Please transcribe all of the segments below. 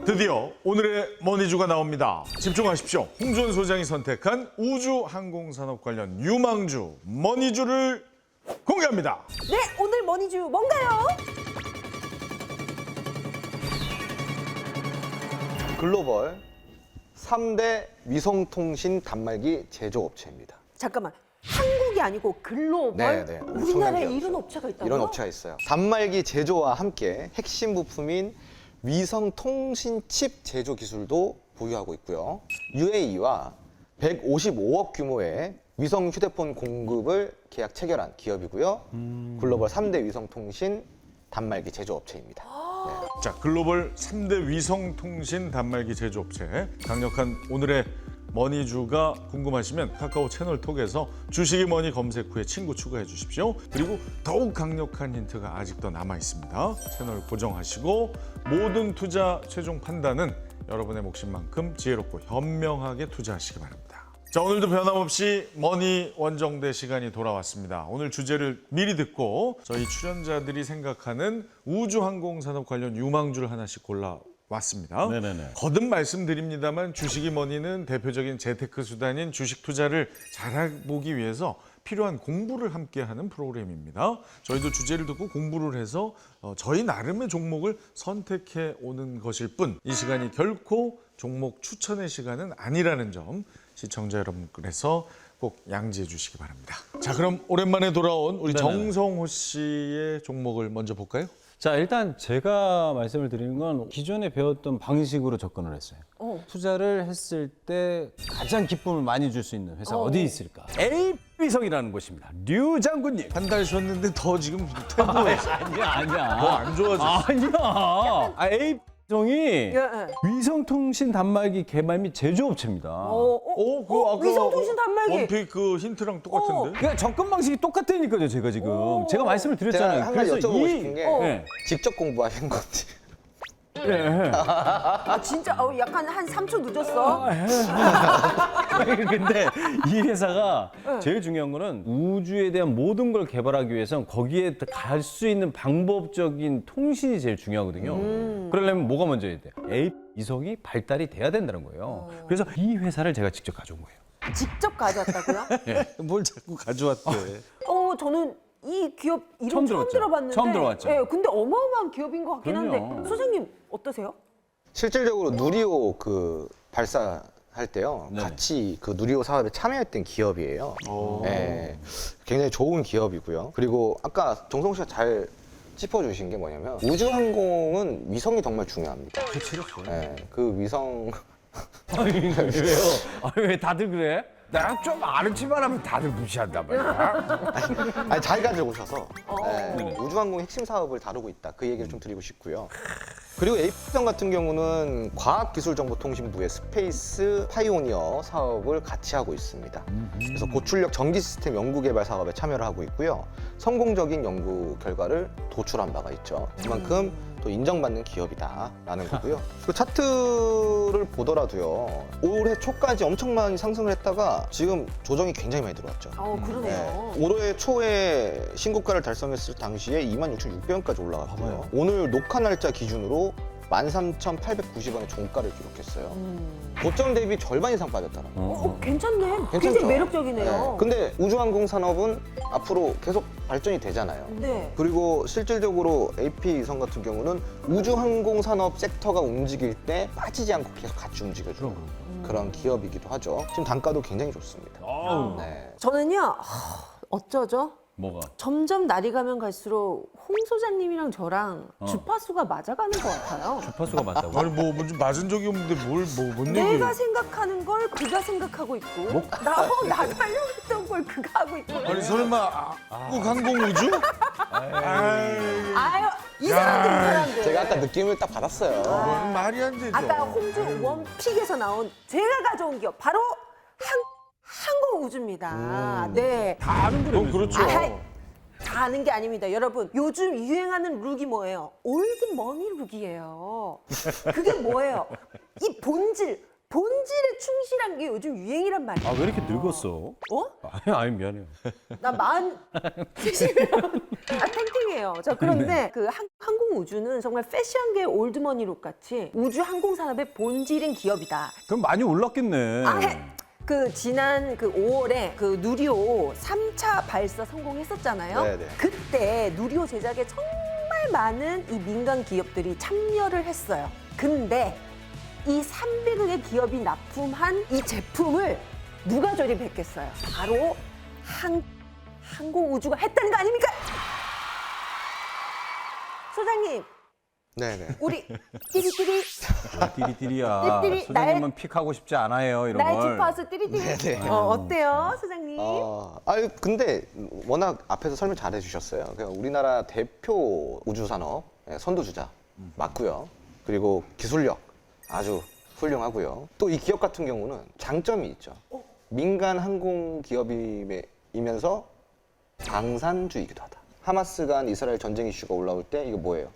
드디어 오늘의 머니주가 나옵니다. 집중하십시오. 홍준 소장이 선택한 우주항공산업 관련 유망주 머니주를 공개합니다. 네, 오늘 머니주 뭔가요? 글로벌 3대 위성통신 단말기 제조업체입니다. 잠깐만, 한국이 아니고 글로벌? 네. 우리나라에 엄청난 이런 업체가 있다고요? 이런 업체가 있어요. 단말기 제조와 함께 핵심 부품인 위성통신 칩 제조 기술도 보유하고 있고요. UAE와 155억 규모의 위성 휴대폰 공급을 계약 체결한 기업이고요. 글로벌 3대 위성통신 단말기 제조업체입니다. 자, 글로벌 3대 위성통신 단말기 제조업체. 강력한 오늘의 머니주가 궁금하시면 카카오 채널톡에서 주식이 머니 검색 후에 친구 추가해 주십시오. 그리고 더욱 강력한 힌트가 아직도 남아 있습니다. 채널 고정하시고 모든 투자 최종 판단은 여러분의 몫인만큼 지혜롭고 현명하게 투자하시기 바랍니다. 자, 오늘도 변함없이 머니 원정대 시간이 돌아왔습니다. 오늘 주제를 미리 듣고 저희 출연자들이 생각하는 우주항공산업 관련 유망주를 하나씩 골라왔습니다. 네네네. 거듭 말씀드립니다만 주식이 머니는 대표적인 재테크 수단인 주식 투자를 잘해보기 위해서 필요한 공부를 함께하는 프로그램입니다. 저희도 주제를 듣고 공부를 해서 저희 나름의 종목을 선택해 오는 것일 뿐 이 시간이 결코 종목 추천의 시간은 아니라는 점 시청자 여러분께서 꼭 양지해 주시기 바랍니다. 자, 그럼 오랜만에 돌아온 우리 네네네. 정성호 씨의 종목을 먼저 볼까요? 자, 일단 제가 말씀을 드리는 건 기존에 배웠던 방식으로 접근을 했어요. 투자를 했을 때 가장 기쁨을 많이 줄 수 있는 회사가 어디 있을까? LB위성이라는 곳입니다. 류 장군님. 한 달 쉬었는데 더 지금 퇴보해서 아니야. 더 안 좋아졌어. 아니야. LB위성이 예. 위성통신 단말기 개발 및 제조업체입니다. 그거 아까 위성통신 단말기. 원픽 그 힌트랑 똑같은데? 그러니까 접근 방식이 똑같다니까요, 제가 지금. 제가 말씀을 제가 드렸잖아요. 한 가지 여쭤보고 싶은 게 네. 직접 공부하신 건지. 아, 진짜 약간 한 3초 늦었어. 근데 이 회사가 제일 중요한 거는 우주에 대한 모든 걸 개발하기 위해서는 거기에 갈 수 있는 방법적인 통신이 제일 중요하거든요. 그러려면 뭐가 먼저 해야 돼? 위성이 발달이 돼야 된다는 거예요. 그래서 이 회사를 제가 직접 가져온 거예요. 직접 가져왔다고요? 뭘 자꾸 가져왔대. 저는 이 기업 이름 처음 처음 들어봤죠? 들어봤는데. 처음 들어봤죠? 예, 근데 어마어마한 기업인 것 같긴 한데 그럼요. 선생님 어떠세요? 실질적으로 누리호 그 발사할 때요. 네네. 같이 그 누리호 사업에 참여했던 기업이에요. 네, 굉장히 좋은 기업이고요. 그리고 아까 정성 씨가 잘 짚어주신 게 뭐냐면 우주항공은 위성이 정말 중요합니다. 그렇죠. 네, 그 위성 아니, 왜요? 왜 다들 그래? 나랑 좀 아는 척만 하면 다들 무시한단 말이야. 아니 잘 가지고 오셔서 네네. 우주항공 핵심 사업을 다루고 있다. 그 얘기를 좀 드리고 싶고요. 그리고 에이프성 같은 경우는 과학기술정보통신부의 스페이스 파이오니어 사업을 같이 하고 있습니다. 그래서 고출력 전기 시스템 연구개발 사업에 참여를 하고 있고요. 성공적인 연구 결과를 도출한 바가 있죠. 그만큼 또 인정받는 기업이다라는 거고요. 그 차트를 보더라도요. 올해 초까지 엄청 많이 상승을 했다가 지금 조정이 굉장히 많이 들어왔죠. 그러네요. 올해 초에 신고가를 달성했을 당시에 26,600원까지 올라갔고요. 오늘 녹화 날짜 기준으로 13,890원의 종가를 기록했어요. 고점 대비 절반 이상 빠졌다는 거예요. 괜찮네. 괜찮죠? 굉장히 매력적이네요. 근데 우주항공 산업은 앞으로 계속 발전이 되잖아요. 네. 그리고 실질적으로 AP 위성 같은 경우는 우주항공 산업 섹터가 움직일 때 빠지지 않고 계속 같이 움직여주는 그런 기업이기도 하죠. 지금 단가도 굉장히 좋습니다. 아우, 네. 저는요, 어쩌죠? 뭐가? 점점 날이 가면 갈수록 홍 소장님이랑 저랑 주파수가 맞아가는 것 같아요. 주파수가 맞다고? 아니 뭐 맞은 적이 없는데 뭔 얘기예요? 내가 생각하는 걸 그가 생각하고 있고, 나 살려했던 걸 그가 하고 있고. 아니 설마 한국 항공우주? 아유, 이 사람들. 제가 아까 느낌을 딱 받았어요. 그건 말이 안 되죠. 아까 홍주 원픽에서 나온 제가 가져온 기업 바로 항공우주입니다. 네. 다 아는 거예요. 그렇죠. 다 아는 게 아닙니다. 여러분, 요즘 유행하는 룩이 뭐예요? 올드 머니 룩이에요. 그게 뭐예요? 이 본질, 본질에 충실한 게 요즘 유행이란 말이야. 아 왜 이렇게 늙었어? 어? 아니 미안해요. 나 70이면 탱탱해요. 자, 그런데 그 항공우주는 정말 패션계 올드머니룩 같이 우주 항공산업의 본질인 기업이다. 그럼 많이 올랐겠네. 그 지난 그 5월에 그 누리호 3차 발사 성공했었잖아요. 네네. 그때 누리호 제작에 정말 많은 이 민간 기업들이 참여를 했어요. 근데 이 300억의 기업이 납품한 이 제품을 누가 조립했겠어요? 바로 항공우주가 했다는 거 아닙니까? 소장님, 네네. 우리 띠리띠리 띠리띠리야. 띠리띠리, 소장님은 픽하고 싶지 않아요 이런 날 걸. 주파수 띠리띠리. 네네. 어때요, 소장님? 아유 근데 워낙 앞에서 설명 잘 해주셨어요. 그냥 우리나라 대표 우주산업 선두주자 맞고요. 그리고 기술력 아주 훌륭하고요. 또 이 기업 같은 경우는 장점이 있죠. 민간 항공 기업이면서 방산주이기도 하다. 하마스 간 이스라엘 전쟁 이슈가 올라올 때 이거 뭐예요?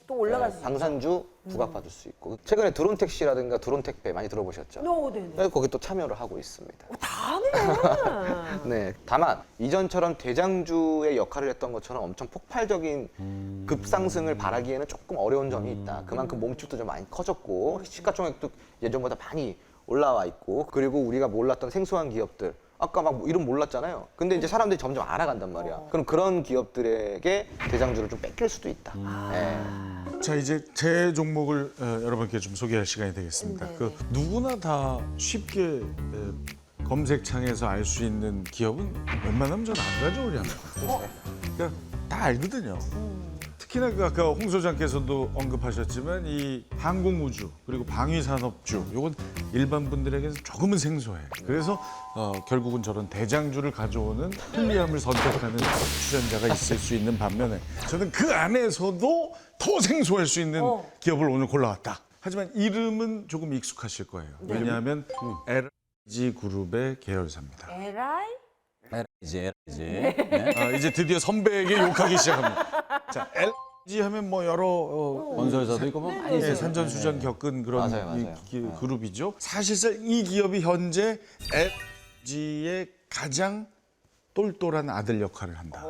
또 올라갈 수 있죠. 방산주 부각받을 수 있고 최근에 드론 택시라든가 드론 택배 많이 들어보셨죠? 네네. 그래서 거기 또 참여를 하고 있습니다. 다네. 네, 다만 이전처럼 대장주의 역할을 했던 것처럼 엄청 폭발적인 급상승을 바라기에는 조금 어려운 점이 있다. 그만큼 몸집도 좀 많이 커졌고 시가총액도 예전보다 많이 올라와 있고 그리고 우리가 몰랐던 생소한 기업들 아까 막 이름 몰랐잖아요. 근데 이제 사람들이 점점 알아간단 말이야. 그럼 그런 기업들에게 대장주를 좀 뺏길 수도 있다. 네. 자, 이제 제 종목을 여러분께 좀 소개할 시간이 되겠습니다. 네. 그 누구나 다 쉽게 검색창에서 알 수 있는 기업은 웬만하면 전 안 가져오려고. 그러니까 다 알거든요. 특히나 그 아까 홍 소장께서도 언급하셨지만 이 항공우주 그리고 방위산업주 요건 일반 분들에게는 조금은 생소해. 그래서 결국은 저런 대장주를 가져오는 편리함을 선택하는 출연자가 있을 수 있는 반면에 저는 그 안에서도 더 생소할 수 있는 기업을 오늘 골라왔다. 하지만 이름은 조금 익숙하실 거예요. 왜냐하면 LG 그룹의 계열사입니다. 에라이? 이제 이제 드디어 선배에게 욕하기 시작합니다. 자, LG 하면 뭐 여러 건설사도 있고 뭐 많이 있어요. 산전수전 겪은 그런 맞아요. 그룹이죠. 사실상 이 기업이 현재 LG의 가장 똘똘한 아들 역할을 한다.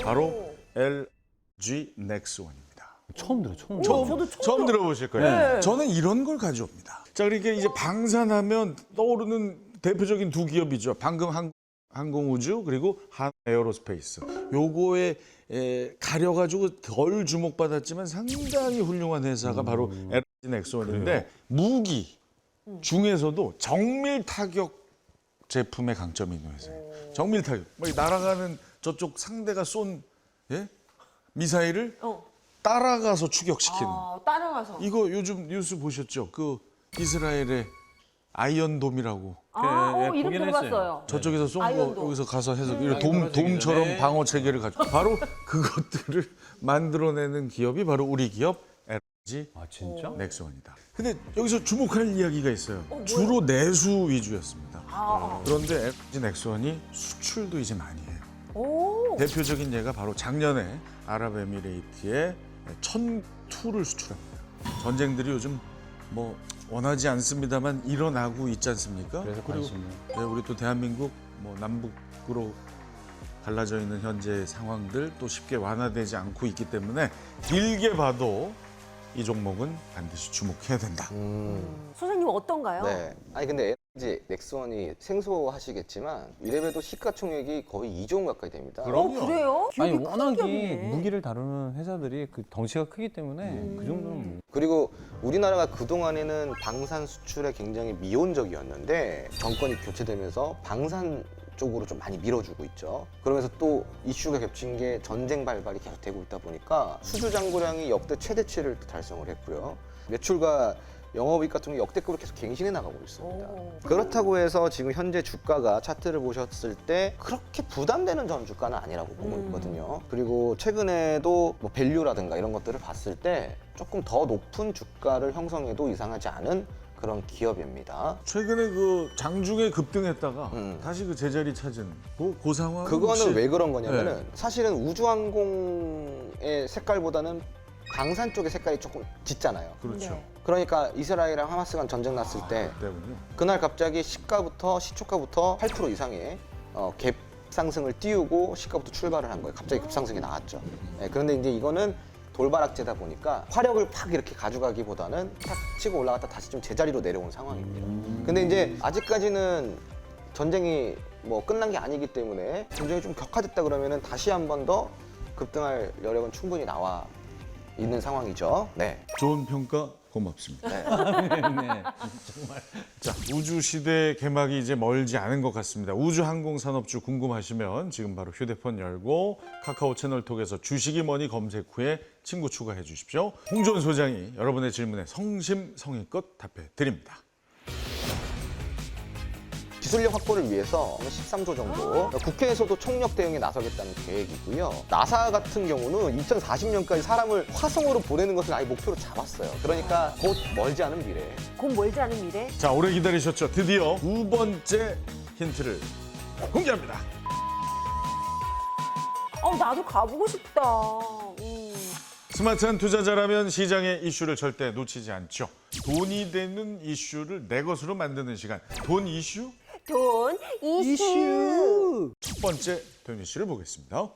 바로 LG 넥스원입니다. 처음 들어 처음. 저도 처음 들어보실 거예요. 네. 저는 이런 걸 가져옵니다. 자, 그러니까 이제 방산하면 떠오르는 대표적인 두 기업이죠. 방금 항공우주 그리고 한 에어로스페이스. 요거에 가려가지고 덜 주목받았지만 상당히 훌륭한 회사가 바로 LG 넥스원인데 무기 중에서도 정밀 타격 제품에 강점이 있는 회사예요. 정밀 타격. 뭐 날아가는 저쪽 상대가 쏜 미사일을 따라가서 추격시키는. 따라가서. 이거 요즘 뉴스 보셨죠? 그 이스라엘의 아이언돔이라고 이름 보긴 들어봤어요. 저쪽에서 쏜 거 아이언돔. 여기서 가서 해서 이런 돔처럼 네. 방어 체계를 가지고 바로 그것들을 만들어내는 기업이 바로 우리 기업 LG 아 진짜? 넥스원이다. 근데 여기서 주목할 이야기가 있어요. 주로 내수 위주였습니다. 그런데 LG 넥스원이 수출도 이제 많이 해요. 오. 대표적인 예가 바로 작년에 아랍에미레이트에 천2를 수출합니다. 전쟁들이 요즘 뭐 원하지 않습니다만 일어나고 있지 않습니까? 그래서 그리고 관심을. 네, 우리 또 대한민국 뭐 남북으로 갈라져 있는 현재 상황들 또 쉽게 완화되지 않고 있기 때문에 길게 봐도 이 종목은 반드시 주목해야 된다. 소장님 어떤가요? 네. 아니 근데 LG 넥스원이 생소하시겠지만 이래봬도 시가총액이 거의 2조 원 가까이 됩니다. 그래요? 아니 기업이 큰 워낙에 기업이네. 무기를 다루는 회사들이 그 덩치가 크기 때문에 그 정도는 뭐. 그리고 우리나라가 그동안에는 방산 수출에 굉장히 미온적이었는데 정권이 교체되면서 방산 쪽으로 좀 많이 밀어주고 있죠. 그러면서 또 이슈가 겹친 게 전쟁 발발이 계속 되고 있다 보니까 수주 잔고량이 역대 최대치를 또 달성을 했고요. 매출과 영업이익 같은 게 역대급으로 계속 갱신해 나가고 있습니다. 그렇다고 해서 지금 현재 주가가 차트를 보셨을 때 그렇게 부담되는 전 주가는 아니라고 보고 있거든요. 그리고 최근에도 뭐 밸류라든가 이런 것들을 봤을 때 조금 더 높은 주가를 형성해도 이상하지 않은 그런 기업입니다. 최근에 그 장중에 급등했다가 다시 그 제자리 찾은 그 상황. 그거는 왜 그런 거냐면은 사실은 우주항공의 색깔보다는 방산 쪽의 색깔이 조금 짙잖아요. 그렇죠. 네. 그러니까 이스라엘이랑 하마스 간 전쟁 났을 때 때문에. 그날 갑자기 시초가부터 8% 이상의 갭 상승을 띄우고 시가부터 출발을 한 거예요. 갑자기 급상승이 나왔죠. 네, 그런데 이제 이거는 돌바락제다 보니까 화력을 팍 이렇게 가져가기보다는 탁 치고 올라갔다 다시 좀 제자리로 내려온 상황입니다. 근데 이제 아직까지는 전쟁이 뭐 끝난 게 아니기 때문에 전쟁이 좀 격화됐다 그러면은 다시 한 번 더 급등할 여력은 충분히 나와 있는 상황이죠. 네. 좋은 평가 고맙습니다. 네. 자, 우주 시대 개막이 이제 멀지 않은 것 같습니다. 우주항공산업주 궁금하시면 지금 바로 휴대폰 열고 카카오 채널톡에서 주식이 뭐니 검색 후에 친구 추가해 주십시오. 홍준 소장이 여러분의 질문에 성심성의껏 답해 드립니다. 기술력 확보를 위해서 13조 정도 국회에서도 총력 대응에 나서겠다는 계획이고요. 나사 같은 경우는 2040년까지 사람을 화성으로 보내는 것을 아예 목표로 잡았어요. 그러니까 곧 멀지 않은 미래. 곧 멀지 않은 미래. 자, 오래 기다리셨죠? 드디어 두 번째 힌트를 공개합니다. 나도 가보고 싶다. 스마트한 투자자라면 시장의 이슈를 절대 놓치지 않죠. 돈이 되는 이슈를 내 것으로 만드는 시간. 돈 이슈? 돈 이슈. 첫 번째 돈 이슈를 보겠습니다.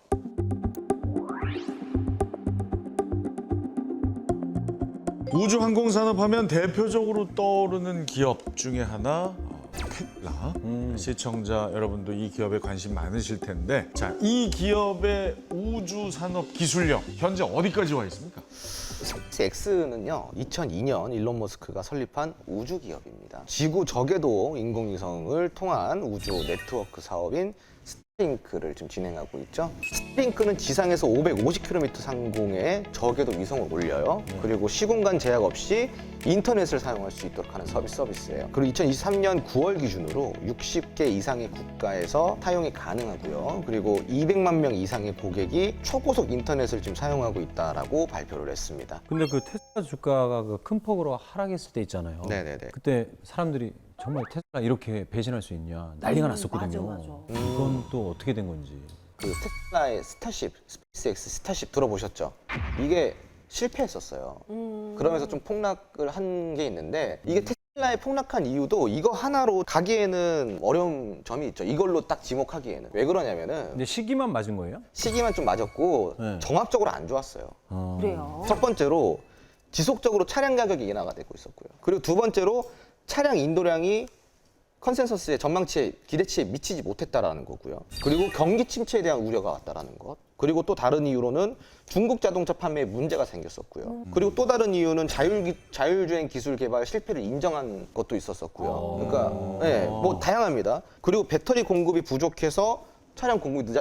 우주항공산업 하면 대표적으로 떠오르는 기업 중에 하나 테슬라. 시청자 여러분도 이 기업에 관심 많으실 텐데, 자, 이 기업의 우주산업 기술력 현재 어디까지 와 있습니까? 스페이스X는요, 2002년 일론 머스크가 설립한 우주 기업입니다. 지구 저궤도 인공위성을 통한 우주 네트워크 사업인 스타링크를 지금 진행하고 있죠. 스타링크는 지상에서 550km 상공에 저궤도 위성을 올려요. 그리고 시공간 제약 없이 인터넷을 사용할 수 있도록 하는 서비스예요. 그리고 2023년 9월 기준으로 60개 이상의 국가에서 사용이 가능하고요. 그리고 200만 명 이상의 고객이 초고속 인터넷을 지금 사용하고 있다라고 발표를 했습니다. 근데 그 테슬라 주가가 그 큰 폭으로 하락했을 때 있잖아요. 네네네. 그때 사람들이 정말 테슬라 이렇게 배신할 수 있냐 난리가 났었거든요. 맞아. 이건 또 어떻게 된 건지. 그 테슬라의 스타쉽, 스페이스X 스타쉽 들어보셨죠? 이게 실패했었어요. 그러면서 좀 폭락을 한 게 있는데, 이게 테슬라의 폭락한 이유도 이거 하나로 가기에는 어려운 점이 있죠. 이걸로 딱 지목하기에는. 왜 그러냐면은 근데 시기만 맞은 거예요? 시기만 좀 맞았고 네. 정합적으로 안 좋았어요. 그래요. 첫 번째로 지속적으로 차량 가격이 인하가 되고 있었고요. 그리고 두 번째로 차량 인도량이 컨센서스의 전망치에 기대치에 미치지 못했다라는 거고요. 그리고 경기 침체에 대한 우려가 왔다라는 것. 그리고 또 다른 이유로는 중국 자동차 판매에 문제가 생겼었고요. 그리고 또 다른 이유는 자율주행 기술 개발 실패를 인정한 것도 있었었고요. 그러니까 네, 뭐 다양합니다. 그리고 배터리 공급이 부족해서 차량 공급이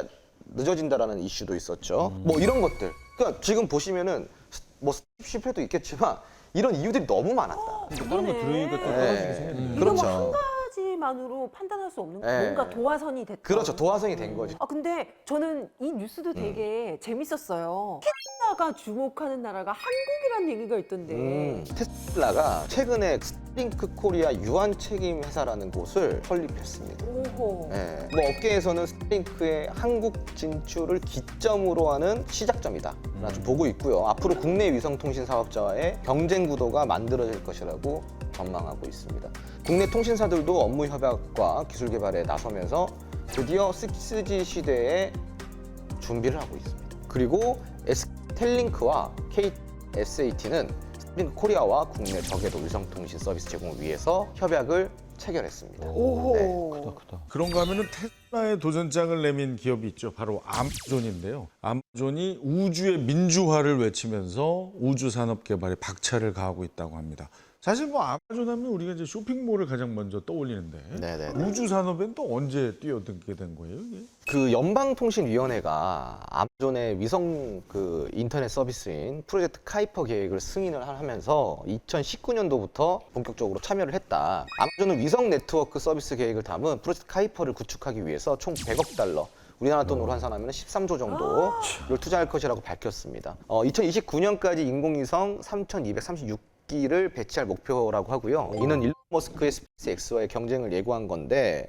늦어진다라는 이슈도 있었죠. 뭐 이런 것들. 그러니까 지금 보시면은 뭐 실패도 있겠지만 이런 이유들이 너무 많았다. 다른 거 들으니까 또 떨어지게 생겼네. 이거 그렇죠. 뭐 한 가지만으로 판단할 수 없는 네. 뭔가 도화선이 됐다. 그렇죠. 도화선이 된 거지. 근데 저는 이 뉴스도 되게 재밌었어요. 테슬라가 주목하는 나라가 한국이라는 얘기가 있던데. 테슬라가 최근에 스프링크 코리아 유한 책임 회사라는 곳을 설립했습니다. 오호. 네. 뭐 업계에서는 스프링크의 한국 진출을 기점으로 하는 시작점이다. 좀 보고 있고요. 앞으로 국내 위성통신 사업자와의 경쟁 구도가 만들어질 것이라고 전망하고 있습니다. 국내 통신사들도 업무 협약과 기술 개발에 나서면서 드디어 6G 시대에 준비를 하고 있습니다. 그리고 SK텔링크와 KSAT는 스프링크 코리아와 국내 저궤도 위성통신 서비스 제공을 위해서 협약을 체결했습니다. 오호. 크다. 그런가 하면은 테슬라의 도전장을 내민 기업이 있죠. 바로 아마존인데요. 아마존이 우주의 민주화를 외치면서 우주 산업 개발에 박차를 가하고 있다고 합니다. 사실 뭐 아마존 하면 우리가 이제 쇼핑몰을 가장 먼저 떠올리는데, 네네네. 우주 산업엔 또 언제 뛰어들게 된 거예요, 이게? 그 연방통신위원회가 아마존의 위성 그 인터넷 서비스인 프로젝트 카이퍼 계획을 승인을 하면서 2019년도부터 본격적으로 참여를 했다. 아마존은 위성 네트워크 서비스 계획을 담은 프로젝트 카이퍼를 구축하기 위해서 총 100억 달러, 우리나라 돈으로 환산하면 13조 정도를 투자할 것이라고 밝혔습니다. 2029년까지 인공위성 3,236기를 배치할 목표라고 하고요. 이는 일론 머스크의 스페이스X와의 경쟁을 예고한 건데,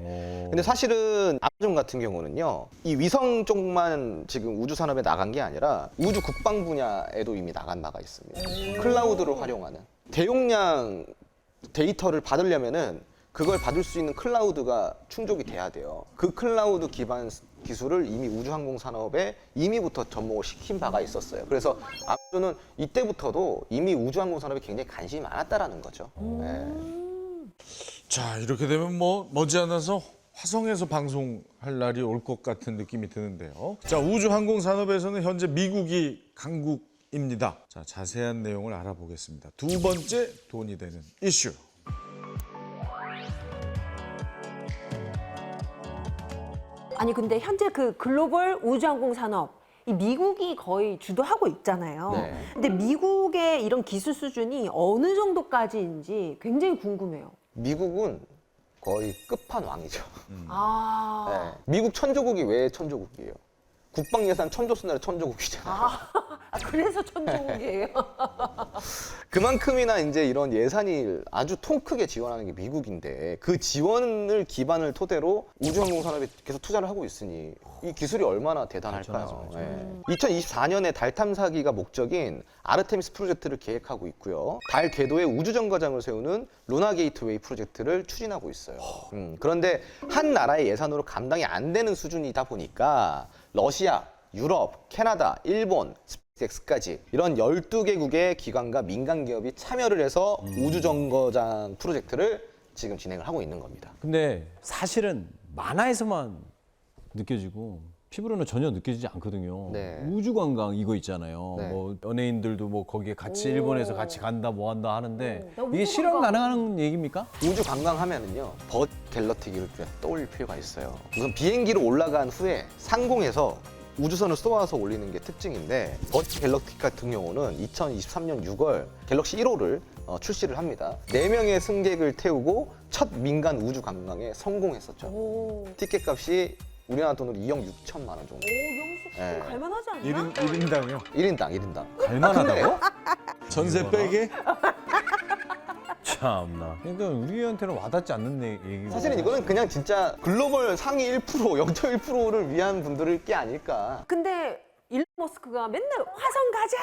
근데 사실은 아마존 같은 경우는요, 이 위성 쪽만 지금 우주 산업에 나간 게 아니라 우주 국방 분야에도 이미 나간 바가 있습니다. 클라우드를 활용하는. 대용량 데이터를 받으려면은 그걸 받을 수 있는 클라우드가 충족이 돼야 돼요. 그 클라우드 기반 기술을 이미 우주항공 산업에 이미부터 접목을 시킨 바가 있었어요. 그래서 아마존은 이때부터도 이미 우주항공 산업에 굉장히 관심이 많았다라는 거죠. 네. 자, 이렇게 되면 뭐 머지않아서 화성에서 방송할 날이 올 것 같은 느낌이 드는데요. 자, 우주항공 산업에서는 현재 미국이 강국입니다. 자, 자세한 내용을 알아보겠습니다. 두 번째 돈이 되는 이슈. 아니 근데 현재 그 글로벌 우주항공 산업 이 미국이 거의 주도하고 있잖아요. 네. 근데 미국의 이런 기술 수준이 어느 정도까지인지 굉장히 궁금해요. 미국은 거의 끝판왕이죠. 아, 네. 미국 천조국이 왜 천조국이에요? 국방 예산 천조 쓰느라 천조국이잖아요. 그래서 천조국이에요. 그만큼이나 이제 이런 예산이 아주 통 크게 지원하는 게 미국인데 그 지원을 기반을 토대로 우주항공 산업에 계속 투자를 하고 있으니 이 기술이 얼마나 대단할까요? 네. 2024년에 달 탐사기가 목적인 아르테미스 프로젝트를 계획하고 있고요. 달 궤도에 우주 정거장을 세우는 루나 게이트웨이 프로젝트를 추진하고 있어요. 그런데 한 나라의 예산으로 감당이 안 되는 수준이다 보니까 러시아, 유럽, 캐나다, 일본, 스페이스X까지 이런 12개국의 기관과 민간 기업이 참여를 해서 우주정거장 프로젝트를 지금 진행을 하고 있는 겁니다. 근데 사실은 만화에서만 느껴지고 피부로는 전혀 느껴지지 않거든요. 네. 우주관광 이거 있잖아요. 네. 뭐 연예인들도 뭐 거기에 같이 오. 일본에서 같이 간다 뭐 한다 하는데 나 이게 실현 우주관광. 가능한 얘기입니까? 우주 관광하면은요 버드 갤럭틱을 떠올릴 필요가 있어요. 우선 비행기로 올라간 후에 상공에서 우주선을 쏘아서 올리는 게 특징인데 버드 갤럭틱 같은 경우는 2023년 6월 갤럭시 1호를 출시를 합니다. 4명의 승객을 태우고 첫 민간 우주 관광에 성공했었죠. 오, 티켓 값이 우리나라 돈으로 2억 6천만 원 정도. 영수 네. 갈만하지 않나? 1인당이요. 1인당. 갈만하다고? 전세 빼게? 참나. 그러니까 우리한테는 와닿지 않는 얘기고. 사실은 이거는 그냥 진짜 글로벌 상위 1%, 0.1%를 위한 분들일 게 아닐까. 근데 일론 머스크가 맨날 화성 가자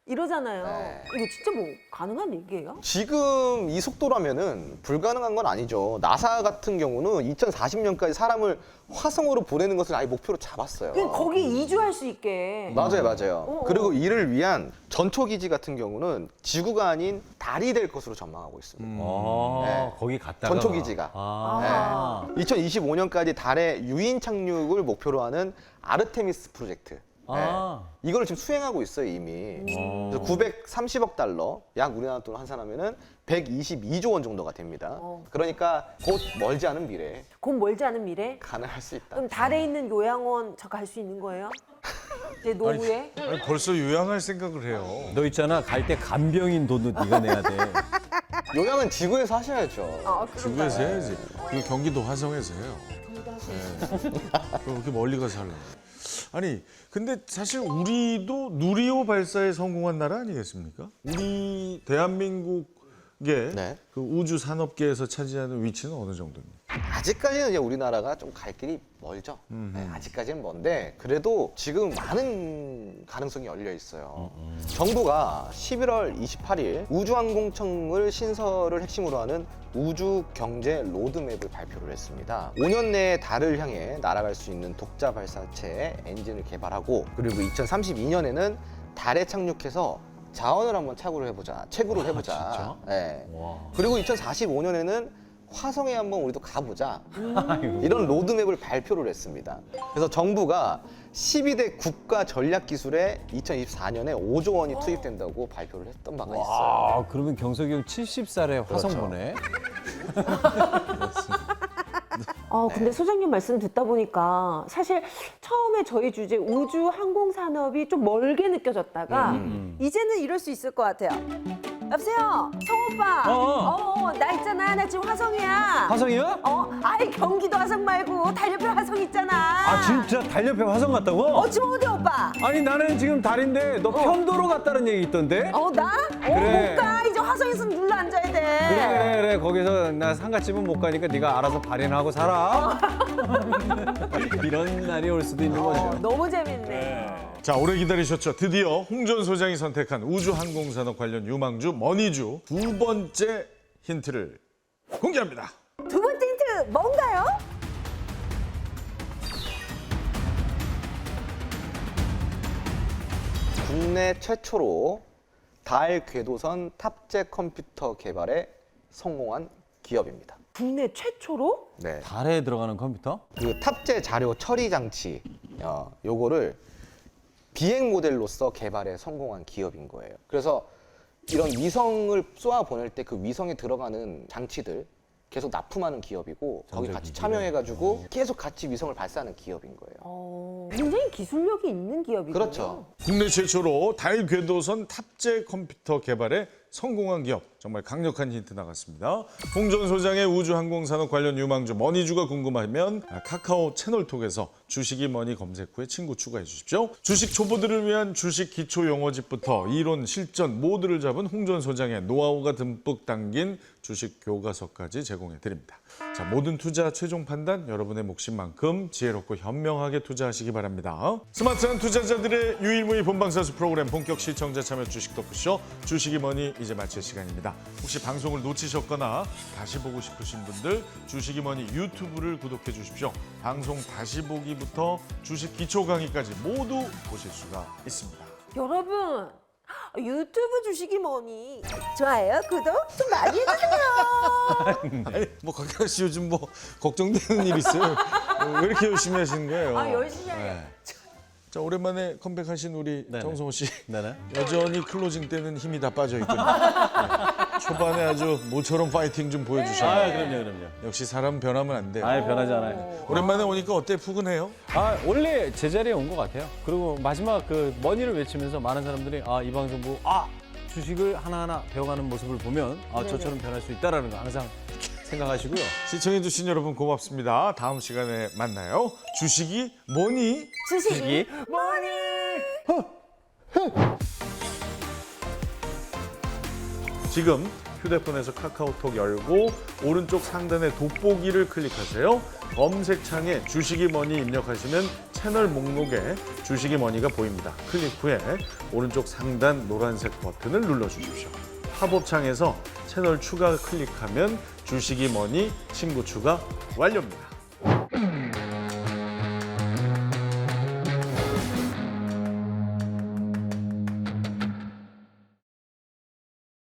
이러잖아요. 네. 이거 진짜 뭐 가능한 얘기예요? 지금 이 속도라면은 불가능한 건 아니죠. 나사 같은 경우는 2040년까지 사람을 화성으로 보내는 것을 아예 목표로 잡았어요. 그냥 거기 이주할 수 있게. 맞아요. 그리고 이를 위한 전초기지 같은 경우는 지구가 아닌 달이 될 것으로 전망하고 있습니다. 아, 네. 거기 갔다가 전초기지가. 아. 2025년까지 달에 유인 착륙을 목표로 하는 아르테미스 프로젝트. 아. 네. 이거를 지금 수행하고 있어요, 이미. 그래서 930억 달러, 약 우리나라 돈으로 환산하면은 122조 원 정도가 됩니다. 그러니까 곧 멀지 않은 미래에 곧 멀지 않은 미래? 가능할 수 있다. 그럼 달에 있는 요양원 저 갈 수 있는 거예요? 제 노후에? 아니, 벌써 요양할 생각을 해요. 너 있잖아 갈 때 간병인 돈도 네가 내야 돼. 요양은 지구에서 하셔야죠. 아, 지구에서 해야지. 그 경기도 화성에서 해요. 그럼 그렇게 멀리 가서 하려고. 아니, 근데 사실 우리도 누리호 발사에 성공한 나라 아니겠습니까? 우리 대한민국의 네. 그 우주 산업계에서 차지하는 위치는 어느 정도입니까? 아직까지는 이제 우리나라가 좀 갈 길이 멀죠. 네, 아직까지는 먼데 그래도 지금 많은 가능성이 열려 있어요. 정부가 11월 28일 우주항공청을 신설을 핵심으로 하는 우주 경제 로드맵을 발표를 했습니다. 5년 내에 달을 향해 날아갈 수 있는 독자 발사체 엔진을 개발하고 그리고 2032년에는 달에 착륙해서 자원을 한번 채굴을 해보자. 진짜? 네. 와. 그리고 2045년에는 화성에 한번 우리도 가보자. 이런 로드맵을 발표를 했습니다. 그래서 정부가 12대 국가 전략 기술에 2024년에 5조 원이 투입된다고 발표를 했던 바가 있어요. 아, 그러면 경석이 형 70살에 화성 그렇죠. 보내? 근데 소장님 말씀 듣다 보니까 사실 처음에 저희 주제 우주 항공 산업이 좀 멀게 느껴졌다가 이제는 이럴 수 있을 것 같아요. 여보세요, 성 오빠. 나 있잖아. 나 지금 화성이야. 화성이야? 아이 경기도 화성 말고 달옆에 화성 있잖아. 아, 진짜 달 옆에 화성 갔다고? 지금 어디 오빠? 아니 나는 지금 달인데 너 편도로 갔다는 얘기 있던데? 나? 그래. 못 가. 이제 화성에서 눌러 앉아야 돼. 그래. 만약에 거기서 나 상가집은 못 가니까 네가 알아서 발인하고 살아. 이런 날이 올 수도 있는 거죠. 너무 재밌네요. 자, 오래 기다리셨죠? 드디어 홍전 소장이 선택한 우주항공산업 관련 유망주 머니주 두 번째 힌트를 공개합니다. 두 번째 힌트 뭔가요? 국내 최초로 달 궤도선 탑재 컴퓨터 개발에 성공한 기업입니다. 국내 최초로? 네. 달에 들어가는 컴퓨터? 그 탑재 자료 처리 장치 요거를 비행 모델로서 개발에 성공한 기업인 거예요. 그래서 이런 위성을 쏘아 보낼 때 그 위성에 들어가는 장치들 계속 납품하는 기업이고 거기 같이 참여해가지고 계속 같이 위성을 발사하는 기업인 거예요. 굉장히 기술력이 있는 기업이군요. 그렇죠. 국내 최초로 달 궤도선 탑재 컴퓨터 개발에 성공한 기업. 정말 강력한 힌트 나갔습니다. 홍전 소장의 우주항공산업 관련 유망주 머니주가 궁금하면 카카오 채널톡에서 주식이 머니 검색 후에 친구 추가해 주십시오. 주식 초보들을 위한 주식 기초 용어집부터 이론, 실전 모두를 잡은 홍전 소장의 노하우가 듬뿍 담긴 주식 교과서까지 제공해 드립니다. 자, 모든 투자 최종 판단 여러분의 몫인 만큼 지혜롭고 현명하게 투자하시기 바랍니다. 스마트한 투자자들의 유일무이 본방사수 프로그램 본격 시청자 참여 주식 토크쇼 주식이 머니 이제 마칠 시간입니다. 혹시 방송을 놓치셨거나 다시 보고 싶으신 분들 주식이 머니 유튜브를 구독해 주십시오. 방송 다시 보기부터 주식 기초 강의까지 모두 보실 수가 있습니다. 여러분 유튜브 주식이 뭐니? 좋아요, 구독 좀 많이 해주세요. 아니, 뭐 강경 씨 요즘 뭐 걱정되는 일 있어요? 왜 이렇게 열심히 하시는 거예요? 아, 열심히 해요. 네. 자, 오랜만에 컴백하신 우리 네네. 정성호 씨. 네네. 여전히 클로징 때는 힘이 다 빠져 있군요. 초반에 아주 모처럼 파이팅 좀 보여주셨네요. 그럼요. 역시 사람 변하면 안 돼요. 아예 변하지 않아요. 오랜만에 오니까 어때? 푸근해요? 원래 제자리에 온 것 같아요. 그리고 마지막 그 머니를 외치면서 많은 사람들이 이 방송 보고 주식을 하나하나 배워가는 모습을 보면 저처럼 변할 수 있다라는 거 항상 생각하시고요. 시청해주신 여러분 고맙습니다. 다음 시간에 만나요. 주식이 뭐니? 주식이 지금 휴대폰에서 카카오톡 열고 오른쪽 상단의 돋보기를 클릭하세요. 검색창에 주식이 뭐니 입력하시면 채널 목록에 주식이 뭐니가 보입니다. 클릭 후에 오른쪽 상단 노란색 버튼을 눌러주십시오. 팝업창에서 채널 추가 클릭하면 주식이 뭐니 친구 추가 완료입니다.